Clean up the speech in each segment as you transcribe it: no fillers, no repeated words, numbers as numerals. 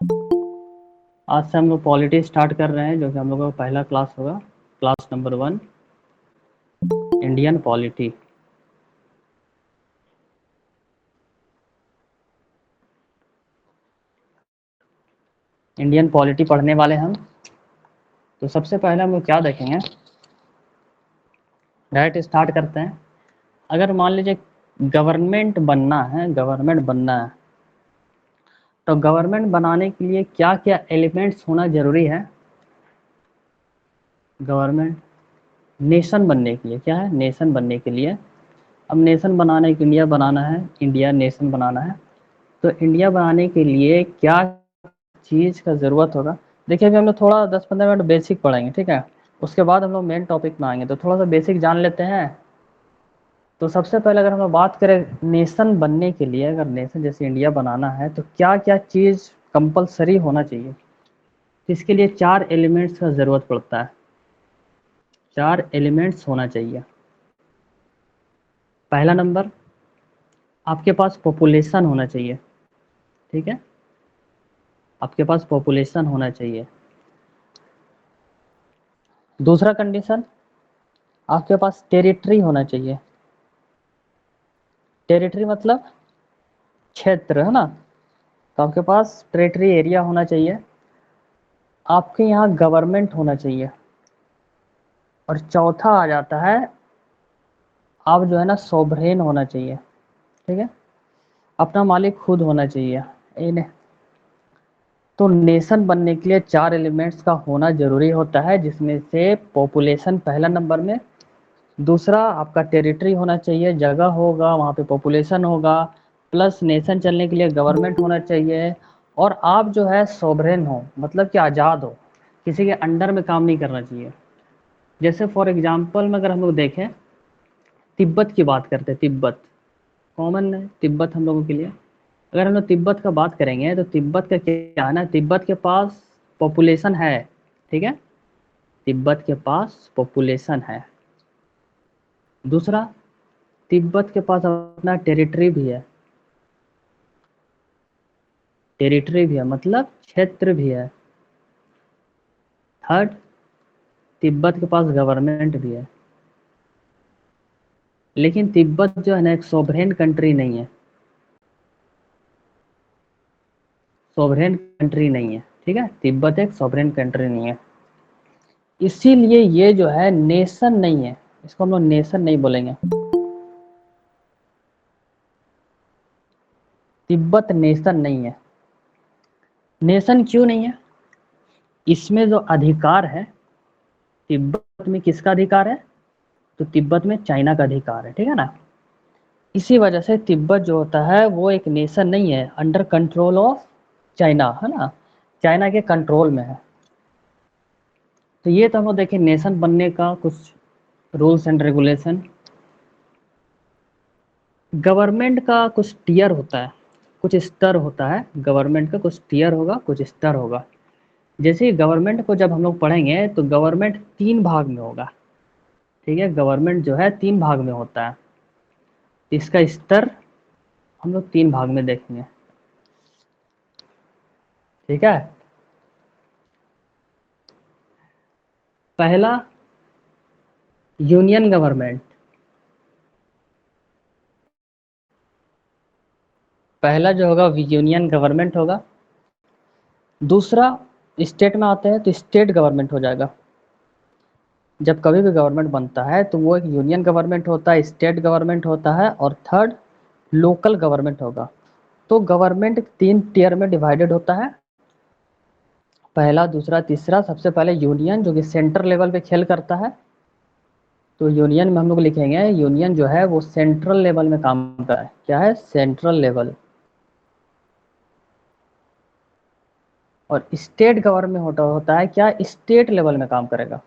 आज से हम लोग पॉलिटी स्टार्ट कर रहे हैं, जो कि हम लोगों का पहला क्लास होगा, class number 1, Indian polity. Indian polity पढ़ने वाले हम। तो सबसे पहले हम लोग क्या देखेंगे, डायरेक्ट स्टार्ट करते हैं। अगर मान लीजिए गवर्नमेंट बनना है, तो गवर्नमेंट बनाने के लिए क्या क्या एलिमेंट्स होना जरूरी है। गवर्नमेंट नेशन बनने के लिए क्या है, नेशन बनने के लिए, अब नेशन बनाने के लिए बनाना है, इंडिया नेशन बनाना है, तो इंडिया बनाने के लिए क्या चीज़ का ज़रूरत होगा। देखिए अभी हम लोग थोड़ा 10-15 मिनट बेसिक पढ़ेंगे, ठीक है। उसके बाद हम लोग मेन टॉपिक में आएंगे, तो थोड़ा सा बेसिक जान लेते हैं। तो सबसे पहले अगर हम लोग बात करें नेशन बनने के लिए, अगर नेशन जैसे इंडिया बनाना है तो क्या क्या चीज़ कंपलसरी होना चाहिए। इसके लिए 4 एलिमेंट्स का ज़रूरत पड़ता है, 4 एलिमेंट्स होना चाहिए। पहला नंबर, आपके पास पॉपुलेशन होना चाहिए, ठीक है, आपके पास पॉपुलेशन होना चाहिए। दूसरा कंडीशन, आपके पास टेरिटरी होना चाहिए। टेरिटरी मतलब क्षेत्र, है ना। तो आपके पास टेरिटरी एरिया होना चाहिए। आपके यहाँ गवर्नमेंट होना चाहिए। और चौथा आ जाता है, आप जो है ना सोवरेन होना चाहिए, ठीक है, अपना मालिक खुद होना चाहिए। इन्हें तो नेशन बनने के लिए 4 एलिमेंट्स का होना जरूरी होता है, जिसमें से पॉपुलेशन पहला नंबर में, दूसरा आपका टेरिटरी होना चाहिए, जगह होगा वहाँ पे पॉपुलेशन होगा, प्लस नेशन चलने के लिए गवर्नमेंट होना चाहिए, और आप जो है सोवरेन हो, मतलब कि आज़ाद हो, किसी के अंडर में काम नहीं करना चाहिए। जैसे फॉर एग्जांपल में अगर हम लोग देखें, तिब्बत की बात करते हैं, तिब्बत कॉमन है, तिब्बत हम लोगों के लिए। अगर हम लोग तिब्बत का बात करेंगे तो तिब्बत का क्या है ना, तिब्बत के पास पॉपुलेशन है, ठीक है, तिब्बत के पास पॉपुलेशन है। दूसरा, तिब्बत के पास अपना टेरिटरी भी है, टेरिटरी भी है मतलब क्षेत्र भी है। थर्ड, तिब्बत के पास गवर्नमेंट भी है। लेकिन तिब्बत जो है ना एक सोवरेन कंट्री नहीं है, सोवरेन कंट्री नहीं है, ठीक है, तिब्बत एक सोवरेन कंट्री नहीं है। इसीलिए ये जो है नेशन नहीं है, इसको हम लोग नेशन नहीं बोलेंगे। तिब्बत नेशन नहीं है। नेशन क्यों नहीं है, इसमें जो अधिकार है, तिब्बत में किसका अधिकार है, तो तिब्बत में चाइना का अधिकार है, ठीक है ना। इसी वजह से तिब्बत जो होता है वो एक नेशन नहीं है, अंडर कंट्रोल ऑफ चाइना, है ना, चाइना के कंट्रोल में है। तो ये तो हम लोग देखें नेशन बनने का कुछ रूल्स एंड रेगुलेशन। गवर्नमेंट का कुछ टीयर होता है, कुछ स्तर होता है, गवर्नमेंट का कुछ टीयर होगा, कुछ स्तर होगा। जैसे ही गवर्नमेंट को जब हम लोग पढ़ेंगे तो गवर्नमेंट 3 भाग में होगा, ठीक है, गवर्नमेंट जो है 3 भाग में होता है। इसका स्तर हम लोग 3 भाग में देखेंगे, ठीक है। पहला, यूनियन गवर्नमेंट, पहला जो होगा यूनियन गवर्नमेंट होगा। दूसरा, स्टेट में आते हैं तो स्टेट गवर्नमेंट हो जाएगा। जब कभी भी गवर्नमेंट बनता है तो वो एक यूनियन गवर्नमेंट होता है, स्टेट गवर्नमेंट होता है, और थर्ड लोकल गवर्नमेंट होगा। तो गवर्नमेंट 3 टीयर में डिवाइडेड होता है, पहला, दूसरा, तीसरा। सबसे पहले यूनियन, जो कि सेंटर लेवल पे खेल करता है। तो यूनियन में हम लोग लिखेंगे, यूनियन जो है वो सेंट्रल लेवल में काम करता है, क्या है, सेंट्रल लेवल। और स्टेट गवर्नमेंट होता है क्या, स्टेट लेवल में काम करेगा,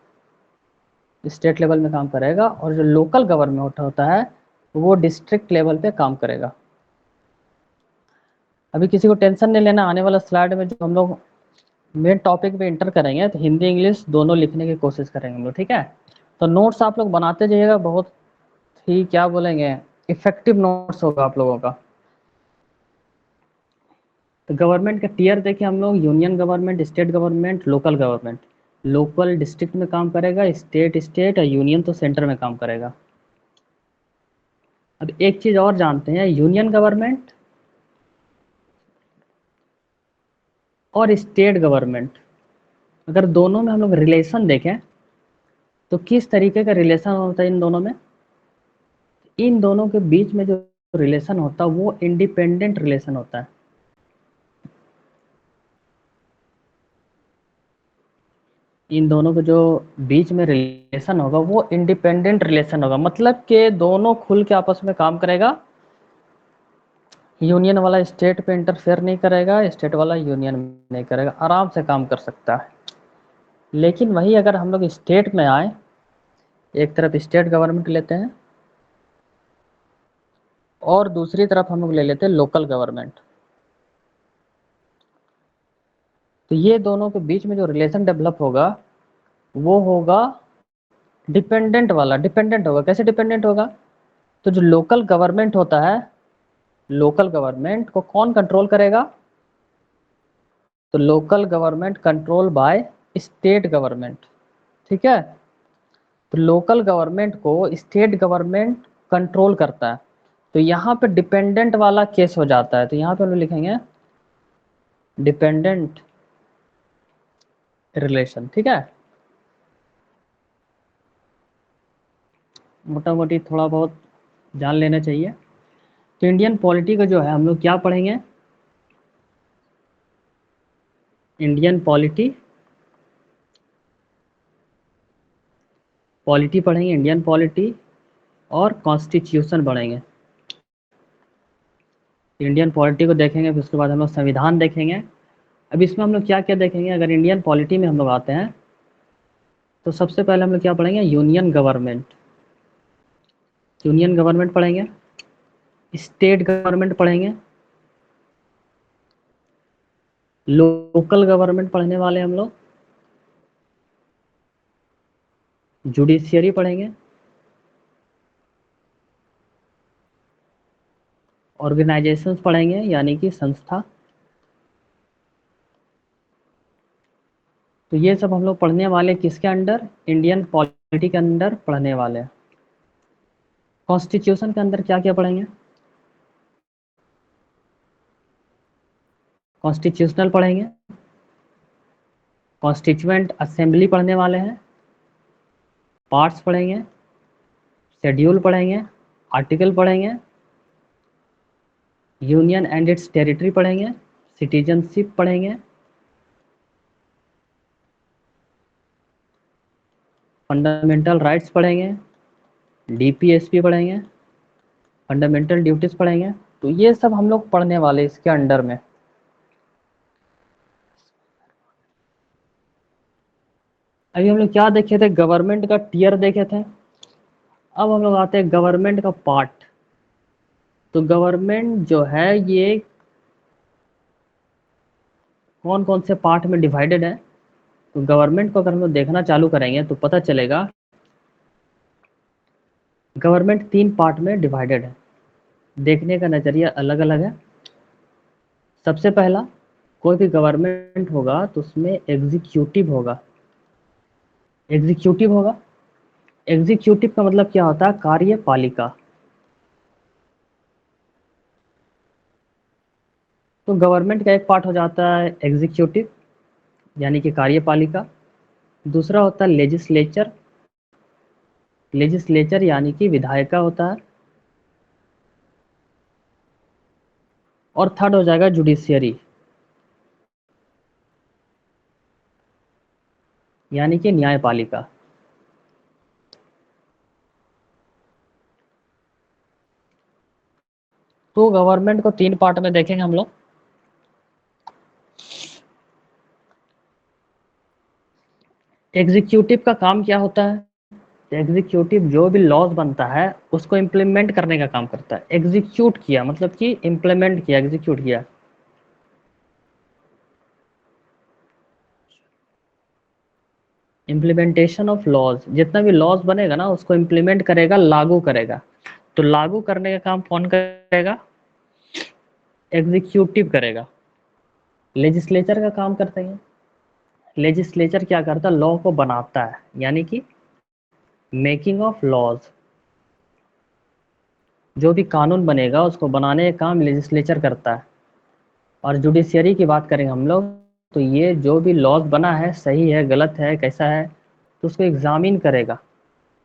स्टेट लेवल में काम करेगा। और जो लोकल गवर्नमेंट होता है वो डिस्ट्रिक्ट लेवल पे काम करेगा। अभी किसी को टेंशन नहीं लेना, आने वाला स्लाइड में जो हम लोग मेन टॉपिक पे इंटर करेंगे तो हिंदी इंग्लिश दोनों लिखने की कोशिश करेंगे हम लोग, ठीक है। तो नोट्स आप लोग बनाते जाइएगा, बहुत ही क्या बोलेंगे, इफेक्टिव नोट्स होगा आप लोगों का। गवर्नमेंट का टीयर देखें हम लोग, union government, state government, local government. Local district में काम करेगा, स्टेट स्टेट, और यूनियन तो सेंटर में काम करेगा। अब एक चीज़ और जानते हैं, यूनियन गवर्नमेंट और स्टेट गवर्नमेंट, अगर दोनों में हम लोग रिलेशन देखें तो किस तरीके का रिलेशन होता है इन दोनों में। इन दोनों के बीच में जो रिलेशन होता है वो इंडिपेंडेंट रिलेशन होता है। इन दोनों के जो बीच में रिलेशन होगा वो इंडिपेंडेंट रिलेशन होगा, मतलब कि दोनों खुल के आपस में काम करेगा। यूनियन वाला स्टेट पे इंटरफेयर नहीं करेगा, स्टेट वाला यूनियन में नहीं करेगा, आराम से काम कर सकता है। लेकिन वही अगर हम लोग स्टेट में आए, एक तरफ स्टेट गवर्नमेंट लेते हैं और दूसरी तरफ हम लोग ले लेते हैं लोकल गवर्नमेंट, तो ये दोनों के बीच में जो रिलेशन डेवलप होगा वो होगा डिपेंडेंट वाला। डिपेंडेंट होगा, कैसे डिपेंडेंट होगा? तो जो लोकल गवर्नमेंट होता है, लोकल गवर्नमेंट को कौन कंट्रोल करेगा? तो local government control by state government. ठीक है, तो लोकल गवर्नमेंट को स्टेट गवर्नमेंट कंट्रोल करता है, तो यहाँ पे डिपेंडेंट वाला केस हो जाता है। तो यहाँ पे हम लोग लिखेंगे डिपेंडेंट रिलेशन। ठीक है, मोटा मोटी थोड़ा बहुत जान लेना चाहिए। तो इंडियन पॉलिटी का जो है हम लोग क्या पढ़ेंगे? इंडियन पॉलिटी, पॉलिटी पढ़ेंगे, इंडियन पॉलिटी और कॉन्स्टिट्यूशन पढ़ेंगे। इंडियन पॉलिटी को देखेंगे, फिर उसके बाद हम लोग संविधान देखेंगे। अब इसमें हम लोग क्या क्या देखेंगे? अगर इंडियन पॉलिटी में हम लोग आते हैं तो सबसे पहले हम लोग क्या पढ़ेंगे? Union government. यूनियन गवर्नमेंट पढ़ेंगे, स्टेट गवर्नमेंट पढ़ेंगे, लोकल गवर्नमेंट पढ़ने वाले हम लोग, जुडिशियरी पढ़ेंगे, ऑर्गेनाइजेशंस पढ़ेंगे यानी कि संस्था। तो ये सब हम लोग पढ़ने वाले किसके अंडर? इंडियन पॉलिटी के अंदर पढ़ने वाले हैं। कॉन्स्टिट्यूशन के अंदर क्या क्या पढ़ेंगे? कॉन्स्टिट्यूशनल पढ़ेंगे, कॉन्स्टिट्यूएंट असेंबली पढ़ने वाले हैं, पार्ट्स पढ़ेंगे, शेड्यूल पढ़ेंगे, आर्टिकल पढ़ेंगे, यूनियन एंड इट्स टेरिटरी पढ़ेंगे, सिटीजनशिप पढ़ेंगे, फंडामेंटल राइट्स पढ़ेंगे, डीपीएसपी पढ़ेंगे, फंडामेंटल ड्यूटीज पढ़ेंगे। तो ये सब हम लोग पढ़ने वाले इसके अंडर में। अभी हम लोग क्या देखे थे? गवर्नमेंट का टीयर देखे थे। अब हम लोग आते हैं गवर्नमेंट का पार्ट। तो गवर्नमेंट जो है ये कौन कौन से पार्ट में डिवाइडेड है? तो गवर्नमेंट को अगर हम लोग देखना चालू करेंगे तो पता चलेगा गवर्नमेंट 3 पार्ट में डिवाइडेड है। देखने का नज़रिया अलग अलग है। सबसे पहला, कोई भी गवर्नमेंट होगा तो उसमें एग्जीक्यूटिव होगा। एग्जीक्यूटिव होगा, एग्जीक्यूटिव का मतलब क्या होता है? कार्यपालिका। तो गवर्नमेंट का एक पार्ट हो जाता है एग्जीक्यूटिव यानी कि कार्यपालिका। दूसरा होता है लेजिस्लेचर, लेजिस्लेचर यानी कि विधायिका होता है। और थर्ड हो जाएगा जुडिशियरी यानी कि न्यायपालिका। तो गवर्नमेंट को 3 पार्ट में देखेंगे हम लोग। एग्जीक्यूटिव का काम क्या होता है? एग्जीक्यूटिव जो भी लॉज बनता है उसको इम्प्लीमेंट करने का काम करता है। एग्जीक्यूट किया मतलब कि इम्प्लीमेंट किया, एग्जीक्यूट किया। इम्प्लीमेंटेशन ऑफ लॉज, जितना भी लॉज बनेगा ना उसको इम्प्लीमेंट करेगा, लागू करेगा। तो लागू करने का काम कौन करेगा? एग्जीक्यूटिव करेगा। लेजिस्लेचर का काम करते हैं। लेजिस्लेचर क्या करता है, लॉ को बनाता है, यानी कि मेकिंग ऑफ लॉज। जो भी कानून बनेगा उसको बनाने का काम लेजिस्लेचर करता है। और जुडिशियरी की बात करेंगे हम लोग, तो ये जो भी लॉज बना है सही है गलत है कैसा है, तो उसको एग्जामिन करेगा।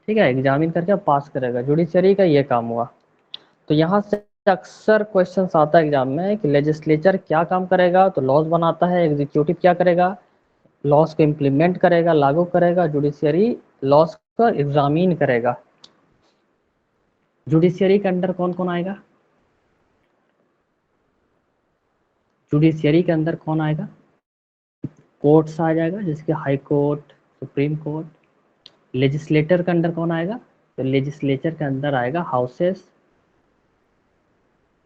ठीक है, एग्जामिन करके पास करेगा, जुडिशियरी का ये काम हुआ। तो यहाँ से अक्सर क्वेश्चंस आता है एग्जाम में कि लेजिस्लेचर क्या काम करेगा, तो लॉज बनाता है। एग्जीक्यूटिव क्या करेगा, लॉज को इम्प्लीमेंट करेगा, लागू करेगा। जुडिशियरी लॉज को एग्जामिन करेगा। जुडिशियरी के अंदर कौन कौन आएगा, जुडिशियरी के अंदर कौन आएगा, कोर्ट्स आ जाएगा जैसे कि high court, supreme court. Legislator के अंदर कौन आएगा, तो लेजिस्लेचर के अंदर आएगा हाउसेस,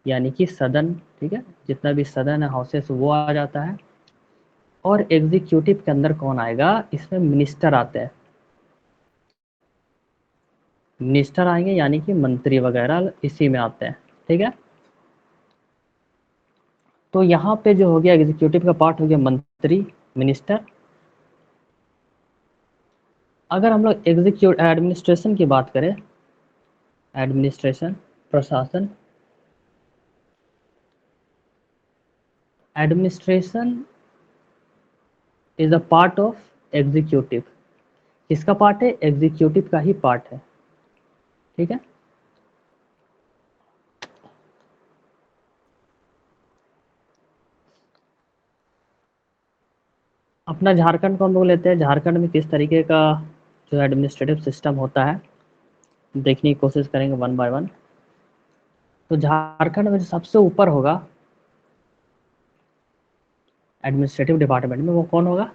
यानी कि सदन। ठीक है, जितना भी सदन है हाउसेस वो आ जाता है। और एग्जीक्यूटिव के अंदर कौन आएगा, इसमें मिनिस्टर आते हैं। मिनिस्टर आएंगे यानी कि मंत्री वगैरह इसी में आते हैं। ठीक है, तो यहाँ पे जो हो गया एग्जीक्यूटिव का पार्ट हो गया मंत्री, मिनिस्टर। अगर हम लोग एडमिनिस्ट्रेशन की बात करें, एडमिनिस्ट्रेशन प्रशासन, administration is a part of executive. किसका पार्ट है, एग्जीक्यूटिव का ही पार्ट है। ठीक है, अपना झारखंड को हम लोग लेते हैं। झारखंड में किस तरीके का जो एडमिनिस्ट्रेटिव सिस्टम होता है देखने की कोशिश करेंगे वन बाय वन। तो झारखंड में जो सबसे ऊपर होगा एडमिनिस्ट्रेटिव डिपार्टमेंट में, वो कौन होगा,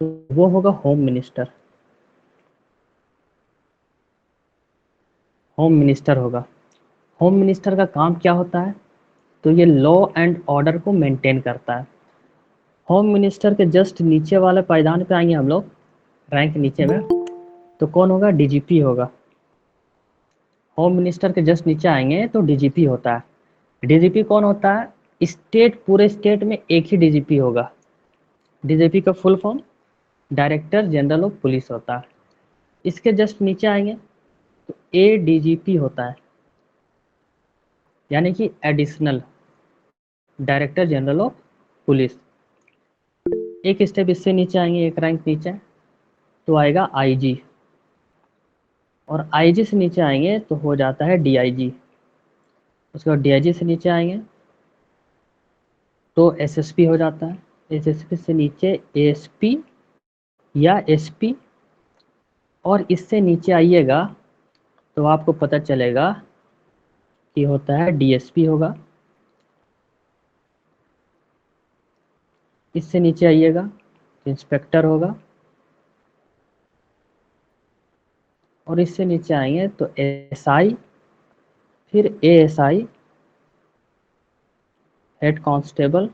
तो वो होगा होम मिनिस्टर। होम मिनिस्टर होगा। होम मिनिस्टर का काम क्या होता है, तो ये लॉ एंड ऑर्डर को मेंटेन करता है। होम मिनिस्टर के जस्ट नीचे वाले पायदान पे आएंगे हम लोग, रैंक नीचे में, तो कौन होगा, डीजीपी होगा। होम मिनिस्टर के जस्ट नीचे आएंगे तो डीजीपी होता है। डीजीपी कौन होता है, स्टेट, पूरे स्टेट में एक ही डीजीपी होगा। डीजीपी का full form director general of police होता है। इसके जस्ट नीचे आएंगे तो एडीजीपी होता है, यानी कि additional director general of police. एक स्टेप इससे नीचे आएंगे, एक रैंक नीचे, तो आएगा आईजी। और आईजी से नीचे आएंगे तो हो जाता है डीआईजी। उसके बाद डीआईजी से नीचे आएंगे तो एसएसपी हो जाता है। एसएसपी से नीचे एएसपी या एसपी। और इससे नीचे आइएगा तो आपको पता चलेगा कि होता है डीएसपी होगा। इससे नीचे आइएगा तो इंस्पेक्टर होगा। और इससे नीचे आएंगे तो एसआई, फिर एएसआई, हेड कांस्टेबल।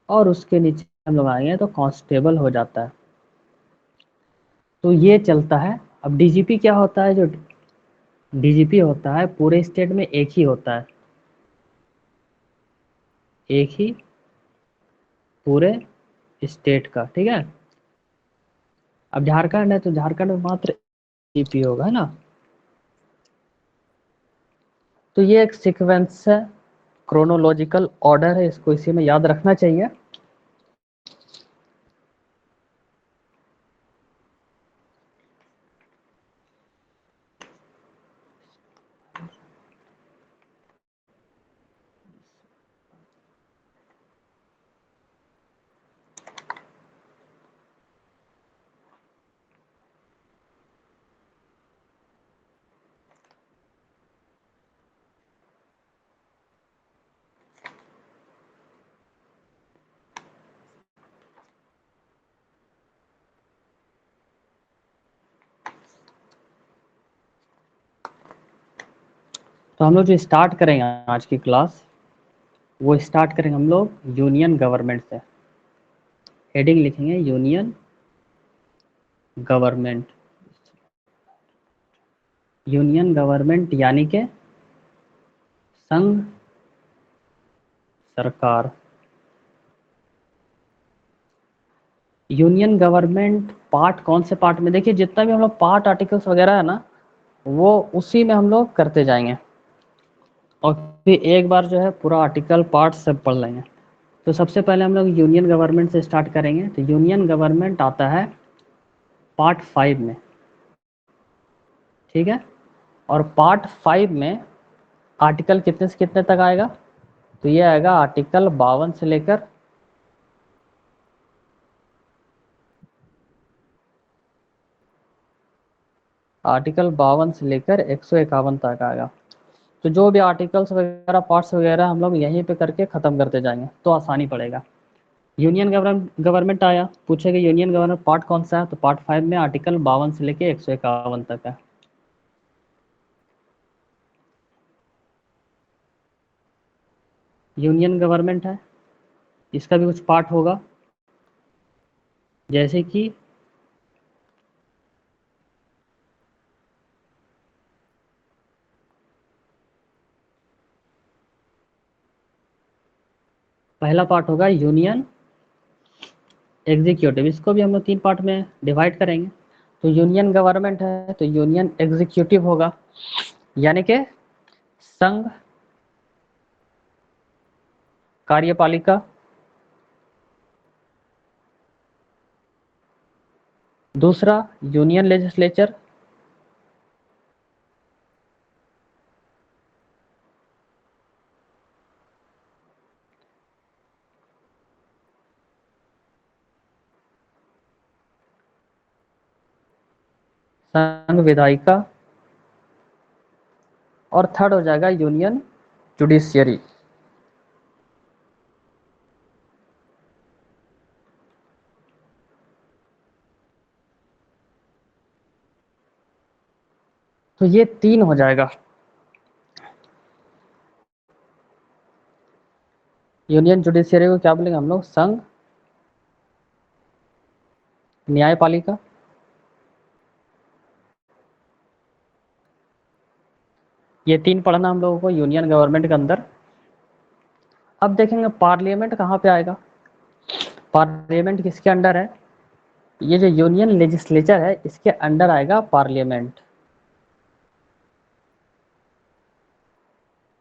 और उसके नीचे हम लोग आएंगे तो कांस्टेबल हो जाता है। तो ये चलता है। अब डीजीपी क्या होता है, जो डीजीपी होता है पूरे स्टेट में एक ही होता है, एक ही पूरे स्टेट का। ठीक है, अब झारखंड है तो झारखंड में मात्र डीजीपी होगा, है ना। तो ये एक सीक्वेंस है, क्रोनोलॉजिकल ऑर्डर है, इसको इसी में याद रखना चाहिए। तो हम लोग जो स्टार्ट करेंगे आज की क्लास, वो स्टार्ट करेंगे हम लोग यूनियन गवर्नमेंट से। हेडिंग लिखेंगे यूनियन गवर्नमेंट। यूनियन गवर्नमेंट यानी कि संघ सरकार। यूनियन गवर्नमेंट पार्ट कौन से पार्ट में? देखिए जितना भी हम लोग पार्ट आर्टिकल्स वगैरह है ना, वो उसी में हम लोग करते जाएंगे और फिर एक बार जो है पूरा आर्टिकल पार्ट सब पढ़ लेंगे। तो सबसे पहले हम लोग यूनियन गवर्नमेंट से स्टार्ट करेंगे। तो यूनियन गवर्नमेंट आता है पार्ट 5 में, ठीक है। और पार्ट 5 में आर्टिकल कितने से कितने तक आएगा? तो ये आएगा आर्टिकल 52 से लेकर आर्टिकल 52 से लेकर 151 तक आएगा। तो जो भी आर्टिकल्स वगैरह पार्ट्स वगैरह हम लोग यहीं पे करके ख़त्म करते जाएंगे तो आसानी पड़ेगा। यूनियन गवर्नमेंट आया, पूछेगा यूनियन गवर्नमेंट पार्ट कौन सा है? तो पार्ट 5 में आर्टिकल 52 से लेकर 151 तक है। यूनियन गवर्नमेंट है, इसका भी कुछ पार्ट होगा, जैसे कि पहला पार्ट होगा यूनियन एग्जीक्यूटिव, इसको भी हम लोग 3 पार्ट में डिवाइड करेंगे। तो यूनियन गवर्नमेंट है तो यूनियन एग्जीक्यूटिव होगा, यानी कि संघ कार्यपालिका। दूसरा यूनियन लेजिस्लेचर, संघ विधायिका। और थर्ड हो जाएगा यूनियन जुडिशियरी। तो ये 3 हो जाएगा। यूनियन जुडिशियरी को क्या बोलेंगे हम लोग? संघ न्यायपालिका। ये 3 पढ़ना हम लोगों को यूनियन गवर्नमेंट के अंदर। अब देखेंगे पार्लियामेंट कहाँ पे आएगा। पार्लियामेंट किसके अंडर है? ये जो यूनियन लेजिस्लेचर है इसके अंडर आएगा पार्लियामेंट।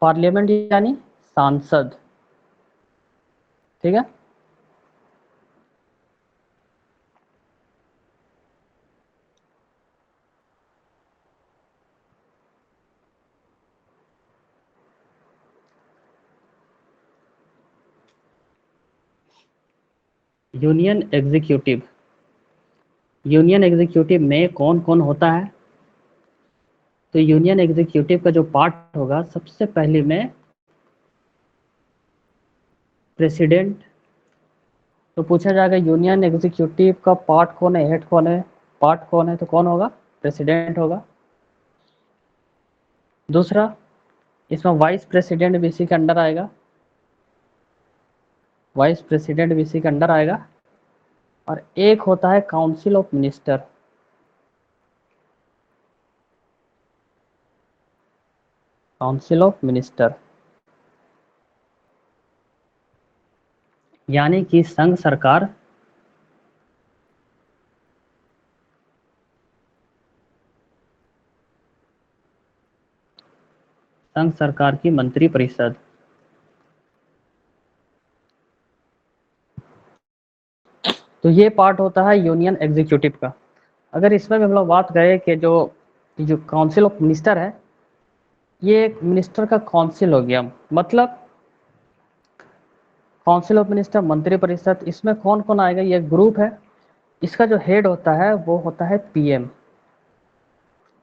पार्लियामेंट यानी सांसद, ठीक है। यूनियन एग्जीक्यूटिव, यूनियन एग्जीक्यूटिव में कौन कौन होता है? तो यूनियन एग्जीक्यूटिव का जो पार्ट होगा सबसे पहले में प्रेसिडेंट। तो पूछा जाएगा यूनियन एग्जीक्यूटिव का पार्ट कौन है, हेड कौन है, पार्ट कौन है? तो कौन होगा? प्रेसिडेंट होगा। दूसरा, इसमें वाइस प्रेसिडेंट भी इसी के अंडर आएगा, वाइस प्रेसिडेंट भी इसी के अंडर आएगा। और एक होता है council of minister. Council of minister यानी कि संघ सरकार संघ सरकार की मंत्री परिषद। तो ये पार्ट होता है यूनियन एग्जीक्यूटिव का। अगर इसमें भी हम लोग बात करें कि जो जो काउंसिल ऑफ मिनिस्टर है, ये एक मिनिस्टर का काउंसिल हो गया, मतलब काउंसिल ऑफ मिनिस्टर मंत्री परिषद, इसमें कौन कौन आएगा? ये ग्रुप है। इसका जो हेड होता है वो होता है पीएम।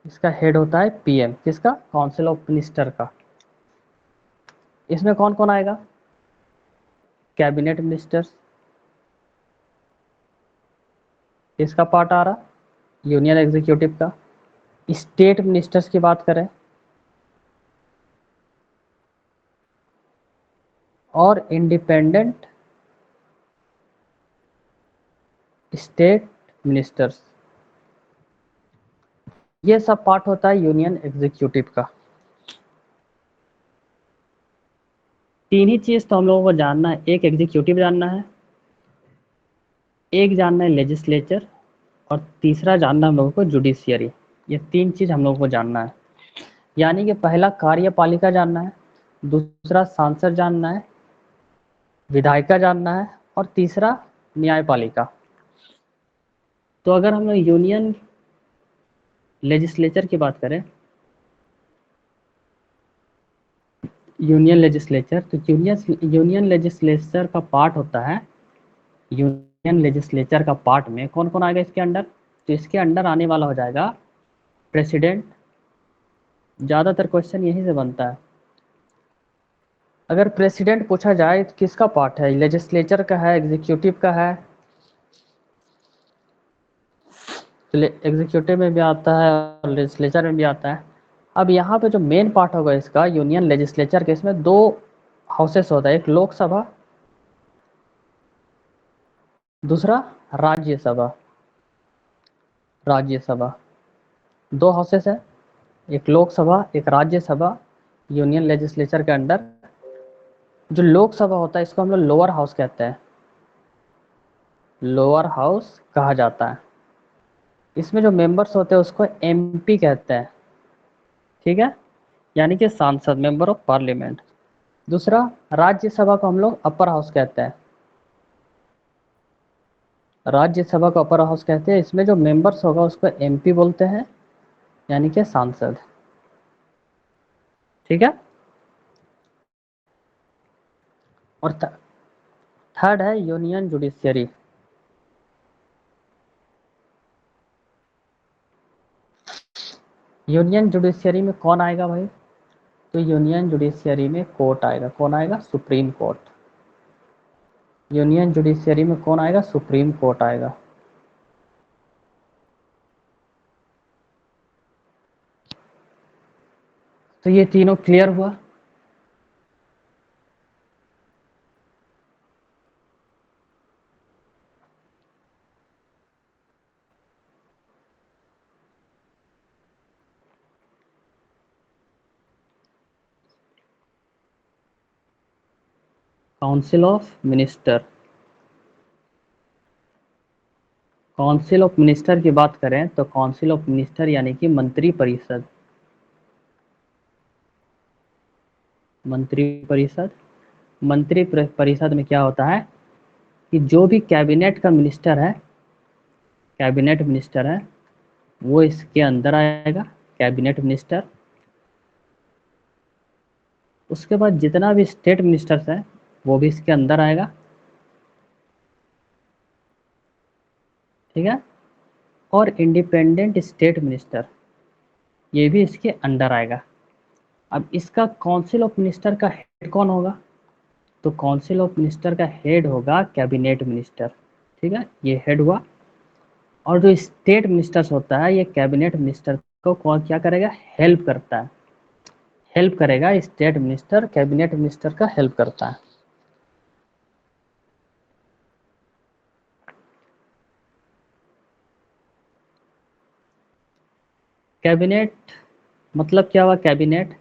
इसका हेड होता है पीएम, किसका? काउंसिल ऑफ मिनिस्टर का। इसमें कौन कौन आएगा? कैबिनेट मिनिस्टर्स, इसका पार्ट आ रहा यूनियन एग्जीक्यूटिव का। स्टेट मिनिस्टर्स की बात करें और इंडिपेंडेंट स्टेट मिनिस्टर्स, ये सब पार्ट होता है यूनियन एग्जीक्यूटिव का। तीन ही चीज़ तो हम लोगों को जानना है, एक एग्जीक्यूटिव जानना है, एक जानना है लेजिस्लेचर, और तीसरा जानना हम लोगों को जुडिशियरी। ये तीन चीज़ हम लोगों को जानना है। यानी कि पहला कार्यपालिका जानना है, दूसरा सांसद जानना है, विधायिका जानना है, और तीसरा न्यायपालिका। तो अगर हम लोग यूनियन लेजिस्लेचर की बात करें, यूनियन लेजिस्लेचर, तो यूनियन लेजिस्लेचर का पार्ट होता है, यूनियन लेजिस्लेचर का पार्ट में कौन कौन आएगा इसके अंडर? तो इसके अंडर आने वाला हो जाएगा प्रेसिडेंट। ज़्यादातर क्वेश्चन यहीं से बनता है। अगर प्रेसिडेंट पूछा जाए तो किसका पार्ट है? लेजिस्लेचर का है, एग्जीक्यूटिव का है? तो एग्जीक्यूटिव में भी आता है और लेजिस्लेचर में भी आता है। अब यहाँ पे जो मेन पार्ट होगा इसका यूनियन लेजिस्लेचर के, इसमें दो हाउसेस होता है, एक लोकसभा, दूसरा राज्यसभा। राज्यसभा दो हाउसेस है, एक लोकसभा एक राज्यसभा यूनियन लेजिस्लेचर के अंडर। जो लोकसभा होता है इसको हम लोग लोअर हाउस कहते हैं, लोअर हाउस कहा जाता है। इसमें जो मेंबर्स होते हैं उसको एमपी कहते हैं, ठीक है, यानी कि सांसद, मेंबर ऑफ पार्लियामेंट। दूसरा राज्यसभा को हम लोग अपर हाउस कहते हैं, राज्यसभा को अपर हाउस कहते हैं। इसमें जो मेंबर्स होगा उसको एमपी बोलते हैं, यानी कि सांसद, ठीक है। और थर्ड है यूनियन जुडिशियरी। यूनियन जुडिशियरी में कौन आएगा भाई? तो यूनियन जुडिशियरी में कोर्ट आएगा। कौन आएगा? Supreme court. यूनियन जुडिशियरी में कौन आएगा? सुप्रीम कोर्ट आएगा। तो ये तीनों क्लियर हुआ। Council of minister, council of minister की बात करें तो काउंसिल ऑफ मिनिस्टर यानी कि मंत्री परिषद। मंत्री परिषद, मंत्री परिषद में क्या होता है कि जो भी कैबिनेट का मिनिस्टर है, कैबिनेट मिनिस्टर है, वो इसके अंदर आएगा, कैबिनेट मिनिस्टर। उसके बाद जितना भी स्टेट मिनिस्टर्स हैं वो भी इसके अंदर आएगा, ठीक है। और इंडिपेंडेंट स्टेट मिनिस्टर, ये भी इसके अंडर आएगा। अब इसका काउंसिल ऑफ मिनिस्टर का हेड कौन होगा? तो काउंसिल ऑफ मिनिस्टर का हेड होगा कैबिनेट मिनिस्टर, ठीक है, ये हेड हुआ। और जो स्टेट मिनिस्टर्स होता है ये कैबिनेट मिनिस्टर को कौन क्या करेगा? हेल्प करता है, हेल्प करेगा। स्टेट मिनिस्टर कैबिनेट मिनिस्टर का हेल्प करता है। कैबिनेट मतलब क्या हुआ? कैबिनेट,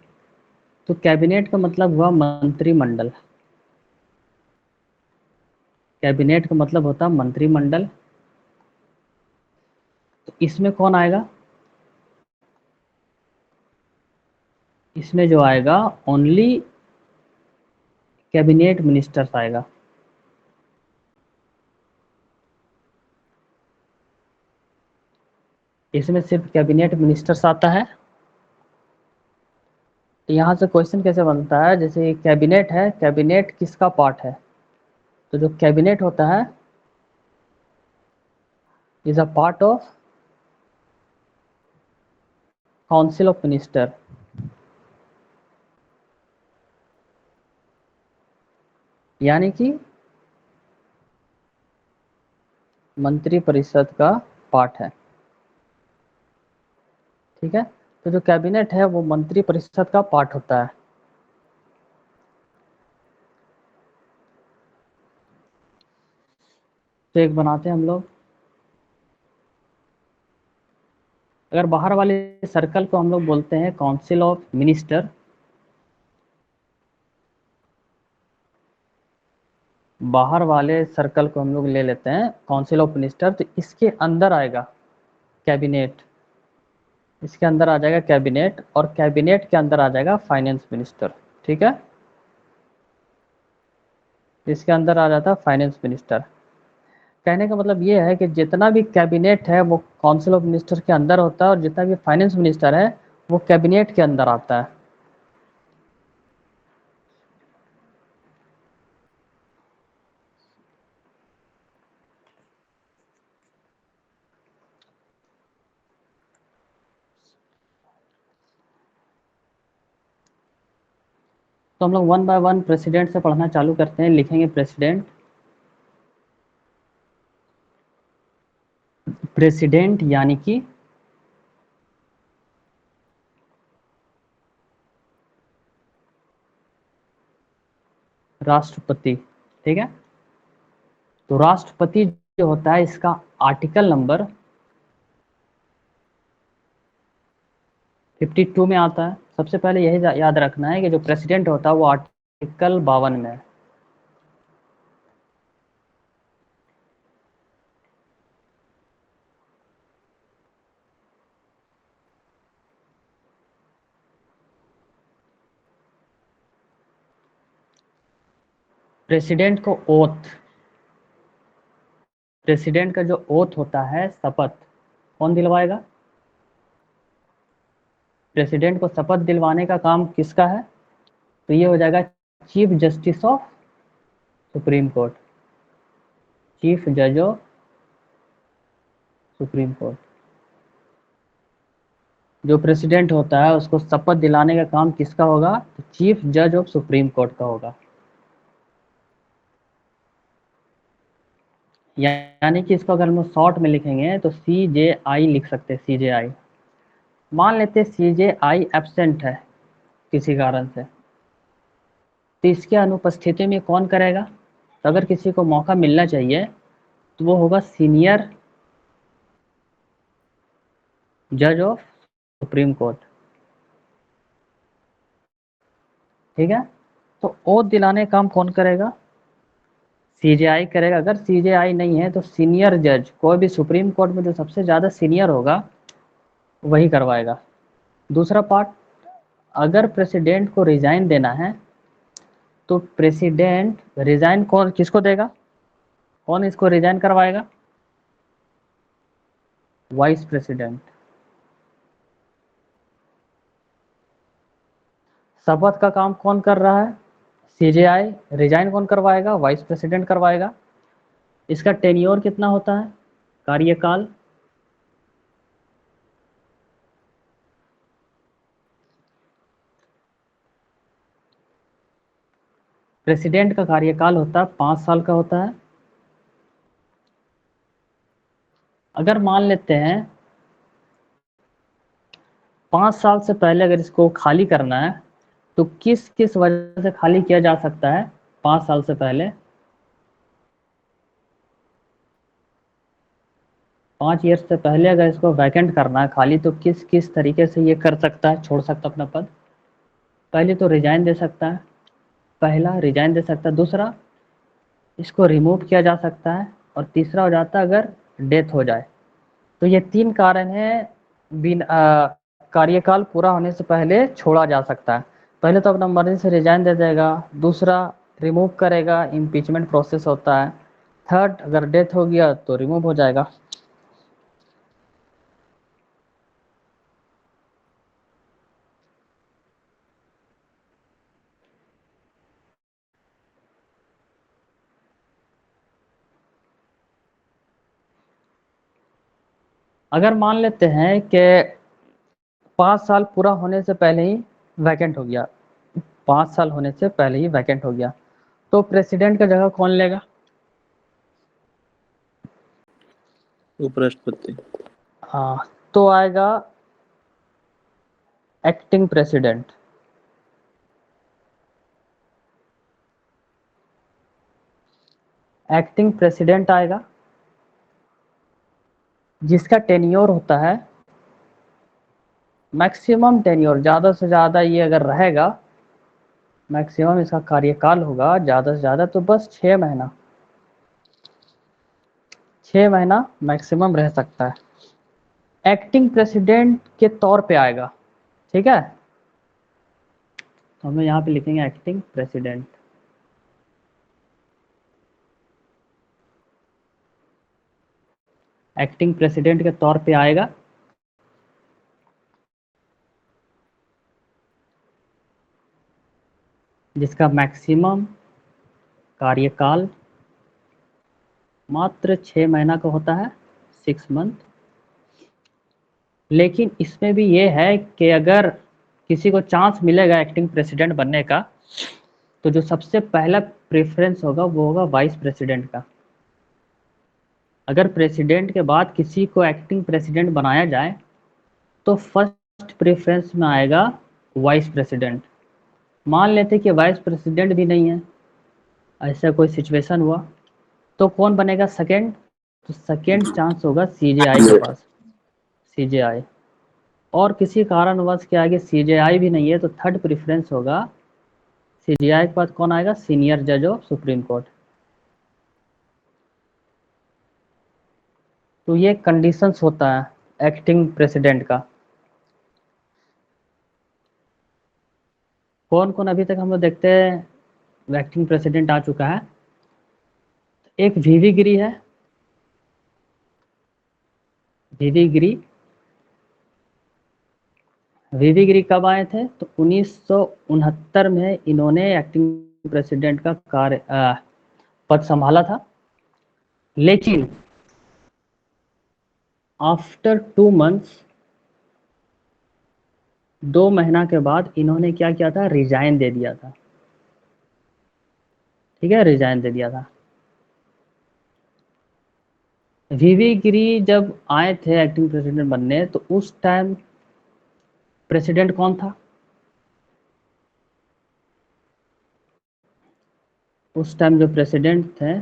तो कैबिनेट का मतलब हुआ मंत्रिमंडल। कैबिनेट का मतलब होता है मंत्रिमंडल। तो इसमें कौन आएगा? इसमें जो आएगा ओनली कैबिनेट मिनिस्टर्स आएगा। इसमें सिर्फ कैबिनेट मिनिस्टर्स आता है। तो यहाँ से क्वेश्चन कैसे बनता है? जैसे कैबिनेट है, कैबिनेट किसका पार्ट है? तो जो कैबिनेट होता है is a part of council of minister, यानी कि मंत्री परिषद का पार्ट है, ठीक है। तो जो कैबिनेट है वो मंत्री परिषद का पार्ट होता है। तो एक बनाते हैं हम लोग, अगर बाहर वाले सर्कल को हम लोग बोलते हैं काउंसिल ऑफ मिनिस्टर, बाहर वाले सर्कल को हम लोग ले लेते हैं काउंसिल ऑफ मिनिस्टर, तो इसके अंदर आएगा कैबिनेट, इसके अंदर आ जाएगा कैबिनेट, और कैबिनेट के अंदर आ जाएगा फाइनेंस मिनिस्टर। ठीक है, इसके अंदर आ जाता है फाइनेंस मिनिस्टर। कहने का मतलब ये है कि जितना भी कैबिनेट है वो काउंसिल ऑफ मिनिस्टर के अंदर होता है, और जितना भी फाइनेंस मिनिस्टर है वो कैबिनेट के अंदर आता है। तो हम लोग वन बाय वन प्रेसिडेंट से पढ़ना चालू करते हैं। लिखेंगे प्रेसिडेंट। प्रेसिडेंट यानी कि राष्ट्रपति। ठीक है, तो राष्ट्रपति जो होता है इसका आर्टिकल नंबर 52 में आता है। सबसे पहले यही याद रखना है कि जो प्रेसिडेंट होता है वो आर्टिकल 52 में है। प्रेसिडेंट को ओथ, प्रेसिडेंट का जो ओथ होता है, शपथ, कौन दिलवाएगा? प्रेसिडेंट को शपथ दिलवाने का काम किसका है? तो ये हो जाएगा chief justice of supreme court, chief जज ऑफ सुप्रीम कोर्ट। जो प्रेसिडेंट होता है उसको शपथ दिलाने का काम किसका होगा? तो चीफ जज ऑफ सुप्रीम कोर्ट का होगा। यानी कि इसको अगर हम शॉर्ट में लिखेंगे तो CJI लिख सकते हैं, CJI। मान लेते हैं CJI एब्सेंट है किसी कारण से, तो इसके अनुपस्थिति में कौन करेगा? तो अगर किसी को मौका मिलना चाहिए तो वो होगा सीनियर जज ऑफ सुप्रीम कोर्ट। ठीक है, तो ओथ दिलाने का काम कौन करेगा? CJI करेगा। अगर CJI नहीं है तो सीनियर जज, कोई भी सुप्रीम कोर्ट में जो सबसे ज़्यादा सीनियर होगा वही करवाएगा। दूसरा पार्ट, अगर प्रेसिडेंट को रिजाइन देना है तो प्रेसिडेंट रिजाइन कौन किसको देगा? कौन इसको रिजाइन करवाएगा? Vice president. शपथ का काम कौन कर रहा है? CJI। रिजाइन कौन करवाएगा? वाइस प्रेसिडेंट करवाएगा। इसका टेन्योर कितना होता है, कार्यकाल? प्रेसिडेंट का कार्यकाल होता है 5 साल का होता है। अगर मान लेते हैं 5 साल से पहले अगर इसको खाली करना है तो किस किस वजह से खाली किया जा सकता है? 5 साल से पहले, 5 ईयर से पहले अगर इसको वैकेंट करना है खाली, तो किस किस तरीके से ये कर सकता है, छोड़ सकता है अपना पद? पहले तो रिजाइन दे सकता है, पहला रिजाइन दे सकता है, दूसरा इसको रिमूव किया जा सकता है, और तीसरा हो जाता है अगर डेथ हो जाए। तो ये 3 कारण हैं कार्यकाल पूरा होने से पहले छोड़ा जा सकता है। पहले तो अपना मर्जी से रिजाइन दे देगा, दूसरा रिमूव करेगा, इम्पीचमेंट प्रोसेस होता है, थर्ड अगर डेथ हो गया तो रिमूव हो जाएगा। अगर मान लेते हैं कि 5 साल पूरा होने से पहले ही वैकेंट हो गया, 5 साल होने से पहले ही वैकेंट हो गया, तो प्रेसिडेंट का जगह कौन लेगा? उपराष्ट्रपति। हाँ, तो आएगा एक्टिंग प्रेसिडेंट। एक्टिंग प्रेसिडेंट आएगा जिसका टेन्योर होता है मैक्सिमम टेन्योर, ज़्यादा से ज़्यादा ये अगर रहेगा मैक्सिमम इसका कार्यकाल होगा ज़्यादा से ज़्यादा तो बस 6 महीना, 6 महीना मैक्सिमम रह सकता है। एक्टिंग प्रेसिडेंट के तौर पे आएगा, ठीक है। तो हम यहाँ पे लिखेंगे एक्टिंग प्रेसिडेंट। एक्टिंग प्रेसिडेंट के तौर पे आएगा, जिसका मैक्सिमम कार्यकाल मात्र 6 महीना का होता है, 6 मंथ। लेकिन इसमें भी ये है कि अगर किसी को चांस मिलेगा एक्टिंग प्रेसिडेंट बनने का, तो जो सबसे पहला प्रेफरेंस होगा वो होगा वाइस प्रेसिडेंट का। अगर प्रेसिडेंट के बाद किसी को एक्टिंग प्रेसिडेंट बनाया जाए तो फर्स्ट प्रेफरेंस में आएगा वाइस प्रेसिडेंट। मान लेते कि वाइस प्रेसिडेंट भी नहीं है, ऐसा कोई सिचुएशन हुआ, तो कौन बनेगा सेकंड? तो सेकंड चांस होगा सीजेआई के पास, सीजेआई। और किसी कारणवश के आगे सीजेआई भी नहीं है तो थर्ड प्रेफरेंस होगा सीजेआई के बाद कौन आएगा? सीनियर जज ऑफ सुप्रीम कोर्ट। तो ये कंडीशंस होता है एक्टिंग प्रेसिडेंट का। कौन कौन अभी तक हम लोग देखते हैं एक्टिंग प्रेसिडेंट आ चुका है? एक वीवी गिरी है, वीवी गिरी। वीवी गिरी कब आए थे? तो 1969 में इन्होंने एक्टिंग प्रेसिडेंट का पद संभाला था। लेकिन आफ्टर 2 मंथ्स, 2 महीना के बाद इन्होंने क्या किया था? रिजाइन दे दिया था, ठीक है, रिजाइन दे दिया था। वीवी गिरी जब आए थे एक्टिंग प्रेसिडेंट बनने, तो उस टाइम प्रेसिडेंट कौन था? उस टाइम जो प्रेसिडेंट थे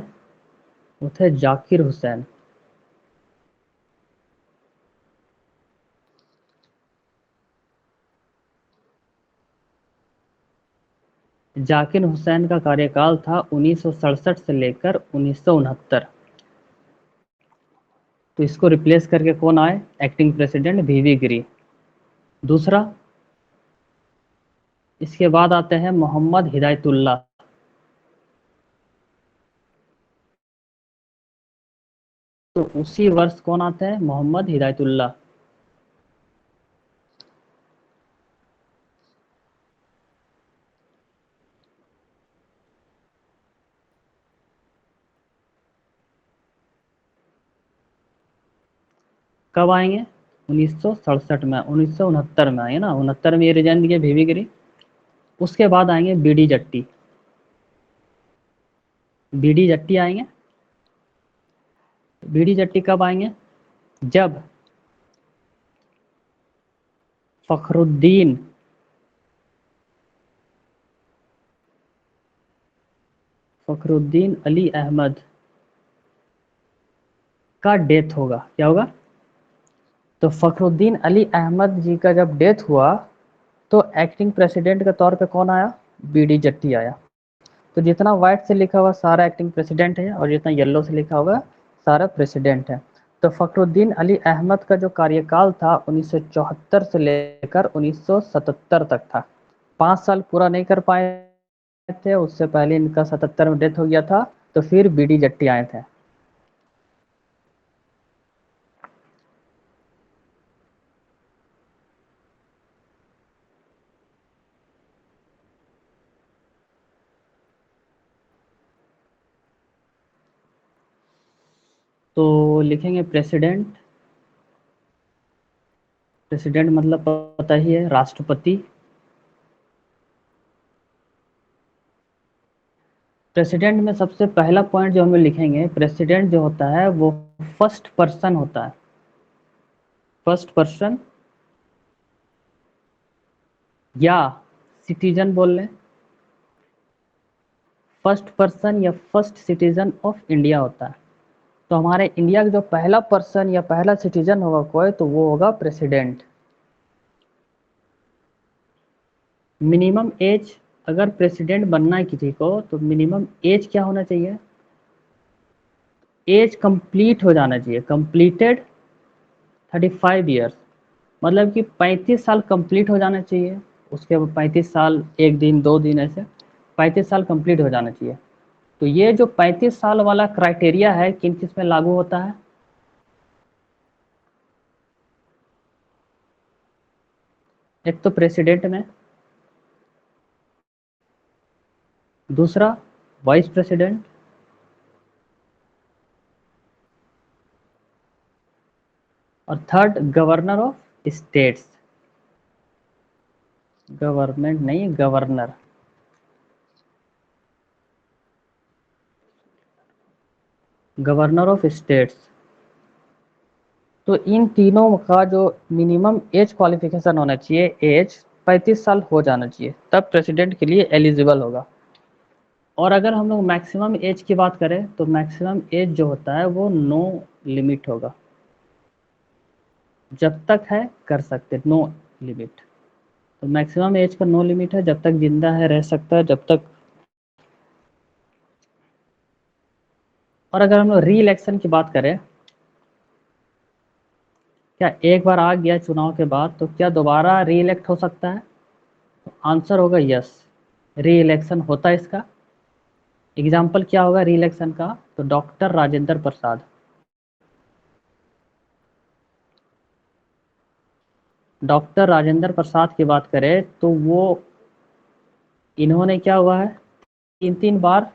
वो थे जाकिर हुसैन। जाकिर हुसैन का कार्यकाल था 1967 से लेकर 1969। तो इसको रिप्लेस करके कौन आए? एक्टिंग प्रेसिडेंट वीवी गिरी। दूसरा, इसके बाद आते हैं मोहम्मद हिदायतुल्लाह। तो उसी वर्ष कौन आते हैं? मोहम्मद हिदायतुल्लाह। कब आएंगे? 1967 में, 1969 में आए ना, 69 में ये रिजाइन दिए वीवी गिरी। उसके बाद आएंगे बीडी जट्टी। बीडी जट्टी आएंगे। बीडी जट्टी कब आएंगे? जब फखरुद्दीन फखरुद्दीन अली अहमद का डेथ होगा। क्या होगा? तो फखरुद्दीन अली अहमद जी का जब डेथ हुआ तो एक्टिंग प्रेसिडेंट के तौर पे कौन आया? बीडी जट्टी आया। तो जितना व्हाइट से लिखा हुआ सारा एक्टिंग प्रेसिडेंट है और जितना येलो से लिखा हुआ सारा प्रेसिडेंट है। तो फखरुद्दीन अली अहमद का जो कार्यकाल था 1974 से लेकर 1977 तक था। 5 साल पूरा नहीं कर पाए थे, उससे पहले इनका 77 में डेथ हो गया था। तो फिर बीडी जट्टी आए थे। तो लिखेंगे प्रेसिडेंट। प्रेसिडेंट मतलब पता ही है, राष्ट्रपति। प्रेसिडेंट में सबसे पहला पॉइंट जो हमें लिखेंगे, प्रेसिडेंट जो होता है वो फर्स्ट पर्सन होता है। फर्स्ट पर्सन या सिटीजन बोल लें, फर्स्ट पर्सन या फर्स्ट सिटीजन ऑफ इंडिया होता है। तो हमारे इंडिया का जो पहला पर्सन या पहला सिटीजन होगा कोई, तो वो होगा प्रेसिडेंट। मिनिमम एज अगर प्रेसिडेंट बनना है किसी को तो मिनिमम एज क्या होना चाहिए? एज कंप्लीट हो जाना चाहिए, कंप्लीटेड 35 ईयर्स, मतलब कि 35 साल कंप्लीट हो जाना चाहिए। उसके बाद 35 साल 1 दिन 2 दिन ऐसे 35 साल कंप्लीट हो जाना चाहिए। तो ये जो 35 साल वाला क्राइटेरिया है किन किस में लागू होता है? एक तो प्रेसिडेंट में, दूसरा वाइस प्रेसिडेंट, और third governor of states. Government नहीं, गवर्नर। Governor of states. तो इन तीनों का जो मिनिमम एज क्वालिफिकेशन होना चाहिए, एज 35 साल हो जाना चाहिए, तब प्रेसिडेंट के लिए एलिजिबल होगा। और अगर हम लोग मैक्सिमम एज की बात करें तो मैक्सिमम एज जो होता है वो नो लिमिट होगा, जब तक है कर सकते, नो लिमिट। तो मैक्सिमम एज का नो लिमिट है, जब तक जिंदा है रह सकता है, जब तक। और अगर हम लोग री इलेक्शन की बात करें, क्या एक बार आ गया चुनाव के बाद तो क्या दोबारा री इलेक्ट हो सकता है? आंसर होगा यस, री इलेक्शन होता है इसका। एग्जाम्पल क्या होगा री इलेक्शन का? तो डॉक्टर राजेंद्र प्रसाद। डॉक्टर राजेंद्र प्रसाद की बात करें तो वो, इन्होंने क्या हुआ है, 3 3 बार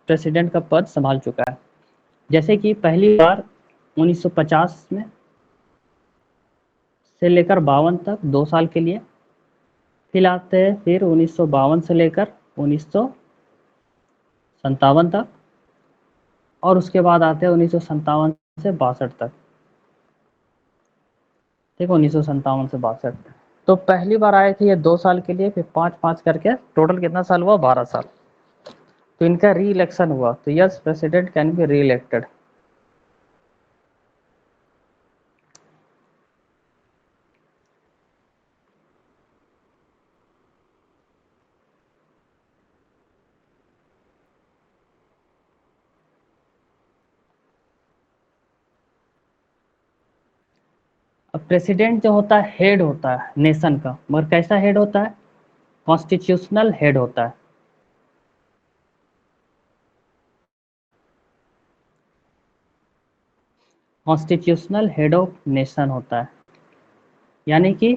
प्रेसिडेंट का पद संभाल चुका है। जैसे कि पहली बार 1950 में से लेकर 52 तक 2 साल के लिए, फिर आते हैं फिर 1952 से लेकर 1957 तक, और उसके बाद आते हैं 1957 से 62 तक। ठीक है, 1957 से 62। तो पहली बार आए थे ये 2 साल के लिए, फिर 5 5 करके टोटल कितना साल हुआ? 12 साल। तो इनका री इलेक्शन हुआ, तो यस प्रेसिडेंट कैन बी री इलेक्टेड। अब प्रेसिडेंट जो होता है हेड होता है नेशन का, मगर कैसा हेड होता है? कॉन्स्टिट्यूशनल हेड होता है। कॉन्स्टिट्यूशनल हेड ऑफ नेशन होता है, यानी कि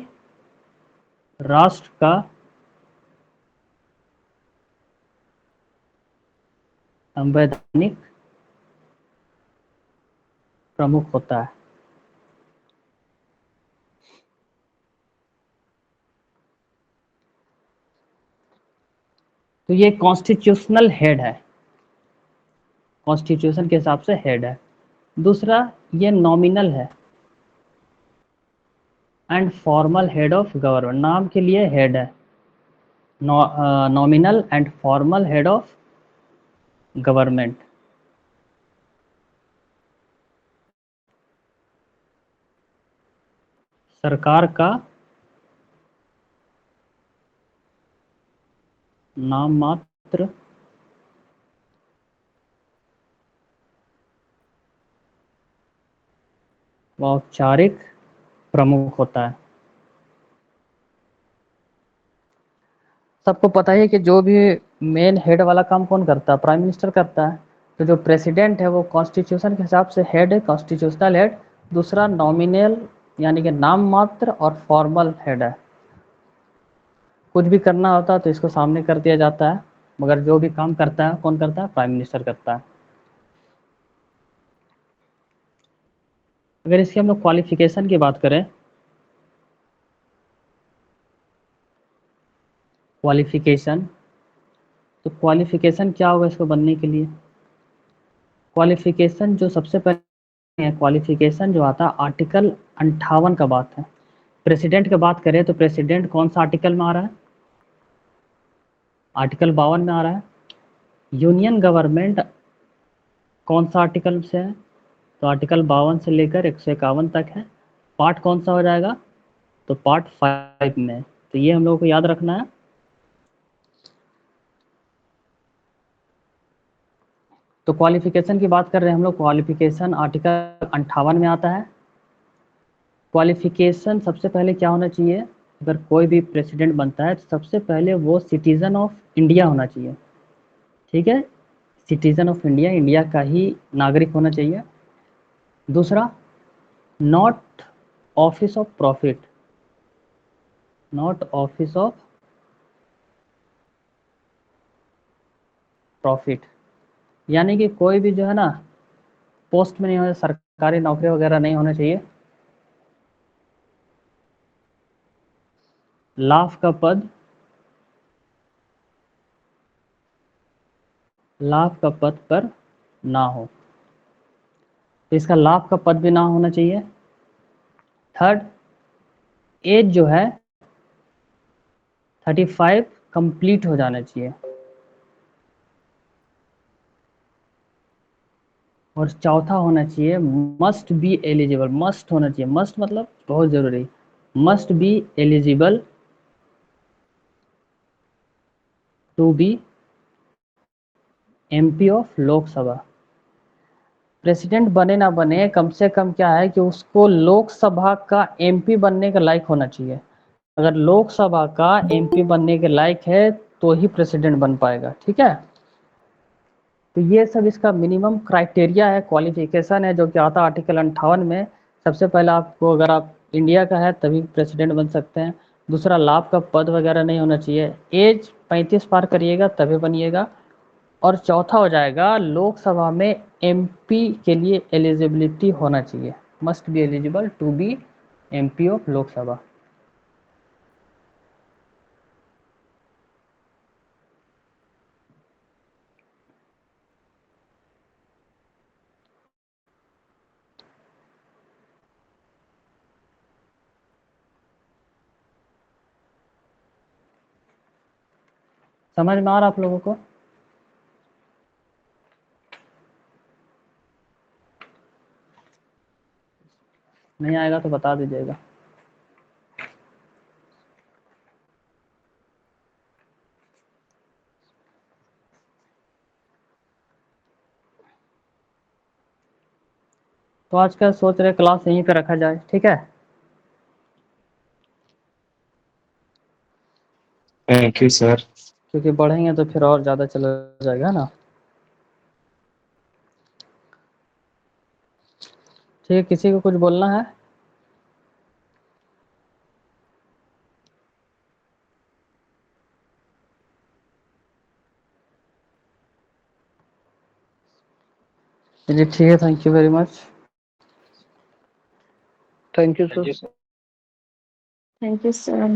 राष्ट्र का संवैधानिक प्रमुख होता है। तो ये कॉन्स्टिट्यूशनल हेड है, कॉन्स्टिट्यूशन के हिसाब से हेड है। दूसरा, ये नॉमिनल है and formal head of government, नाम के लिए हेड है। Nominal and formal head of government. सरकार का नाम मात्र व औपचारिक प्रमुख होता है। सबको पता है कि जो भी मेन हेड वाला काम कौन करता है? प्राइम मिनिस्टर करता है। तो जो प्रेसिडेंट है वो कॉन्स्टिट्यूशन के हिसाब से हेड है, कॉन्स्टिट्यूशनल हेड। दूसरा नॉमिनल यानी कि नाम मात्र, और फॉर्मल हेड है। कुछ भी करना होता है तो इसको सामने कर दिया जाता है, मगर जो भी काम करता है कौन करता है? प्राइम मिनिस्टर करता है। अगर इसकी हम लोग क्वालिफिकेशन की बात करें, क्वालिफिकेशन, तो क्वालिफिकेशन क्या होगा इसको बनने के लिए? क्वालिफिकेशन जो सबसे पहले है, क्वालिफिकेशन जो आता है आर्टिकल 58 का बात है। प्रेसिडेंट की बात करें तो प्रेसिडेंट कौन सा आर्टिकल में आ रहा है? आर्टिकल 52 में आ रहा है। यूनियन गवर्नमेंट कौन सा आर्टिकल से है? तो आर्टिकल 52 से लेकर 151 तक है। पार्ट कौन सा हो जाएगा? तो पार्ट 5 में। तो ये हम लोगों को याद रखना है। तो क्वालिफिकेशन की बात कर रहे हैं हम लोग। क्वालिफिकेशन आर्टिकल 58 में आता है। क्वालिफिकेशन सबसे पहले क्या होना चाहिए, अगर कोई भी प्रेसिडेंट बनता है तो सबसे पहले वो सिटीज़न ऑफ इंडिया होना चाहिए। ठीक है, सिटीज़न ऑफ इंडिया, इंडिया का ही नागरिक होना चाहिए। दूसरा, not office of profit, not office of profit, यानी कि कोई भी जो है ना पोस्ट में नहीं होना, सरकारी नौकरी वगैरह नहीं होना चाहिए। लाभ का पद, लाभ का पद पर ना हो, तो इसका लाभ का पद भी ना होना चाहिए। थर्ड, एज जो है 35 कंप्लीट हो जाना चाहिए। और चौथा होना चाहिए मस्ट बी एलिजिबल, मस्ट होना चाहिए, मस्ट मतलब बहुत जरूरी, must be eligible to be MP of Lok Sabha. President बने ना बने, कम से कम क्या है कि उसको लोकसभा का एमपी बनने के लायक होना चाहिए। अगर लोकसभा का एमपी बनने के लायक है तो ही प्रेसिडेंट बन पाएगा। ठीक है, तो ये सब इसका मिनिमम क्राइटेरिया है, क्वालिफिकेशन है, जो कि आता है आर्टिकल 58 में। सबसे पहला आपको, अगर आप इंडिया का है तभी प्रेसिडेंट बन सकते हैं। दूसरा, लाभ का पद वगैरह नहीं होना चाहिए। एज 35 पार करिएगा तभी बनिएगा। और चौथा हो जाएगा, लोकसभा में एमपी के लिए एलिजिबिलिटी होना चाहिए, must be eligible to be MP of Lok Sabha. समझ में आ रहा आप लोगों को? नहीं आएगा तो बता दीजिएगा। तो आज का सोच रहे क्लास यहीं पे रखा जाए, ठीक है? Thank you sir. क्योंकि बढ़ेंगे तो फिर और ज़्यादा चला जाएगा ना। ठीक है, किसी को कुछ बोलना है? चलिए ठीक है, thank you very much. Thank you sir. Thank you sir.